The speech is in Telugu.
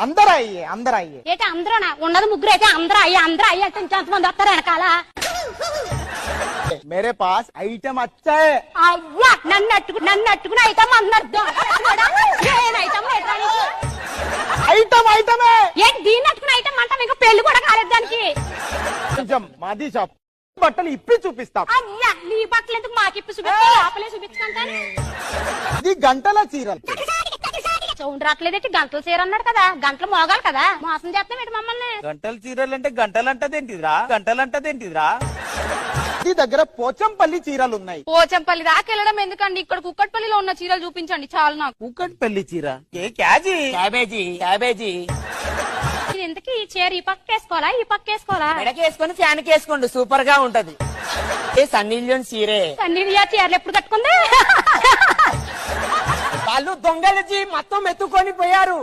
అందరూ అయ్యే ఏంటి అందరూనా ఉన్నది ముగ్గురు అయితే అందరూ అయ్యి అంటే ఇంకెంతమంది వస్తారు వెనకాల मेरे पास आइटम अच्छा है అవ్వా నన్ను అట్టుకుని ఐటమ్ అన్నారు ఐటమ్ ఏంటి దీన్ని అట్టుకుని ఐటమ్ అంటాం ఇంకా పెళ్లి కూడా కాలేదు దానికి కొంచెం మాది షాప్ బట్టలు ఇప్పి చూపిస్తాం అయ్యా నీ బట్టలు ఎందుకు మాకిప్పి చూపిస్తా లోపలే చూపించుకుంటాను ఇది గంటల చీరలు సౌండ్ రావట్లేదేంటి గంటలు చీర అన్నాడు కదా గంటలు మోగాలి కదా మోసం చేస్తాం ఏంటి మమ్మల్ని గంటల చీరలు అంటే గంటలంటదేంటిదిరా ఇది దగ్గర పోచంపల్లి చీరలు ఉన్నాయి పోచంపల్లి దాకా వెళ్ళడం ఎందుకండి ఇక్కడ కుక్కట్పల్లిలో ఉన్న చీరలు చూపించండి చాలు నాకు కూకట్పల్లి చీర క్యాబేజీ ఇది ఇంతకీ ఈ చీర ఈ పక్క వేసుకోవాలా ఈ పక్క వేసుకోవాలా మెడకేసుకొని ఫ్యాన్ కేసుకోండి సూపర్ గా ఉంటది సన్నీలియోన్ చీరే అన్ని చీరలు ఎప్పుడు కట్టుకుంది వాళ్ళు దొంగలచి మొత్తం ఎత్తుకొని పోయారు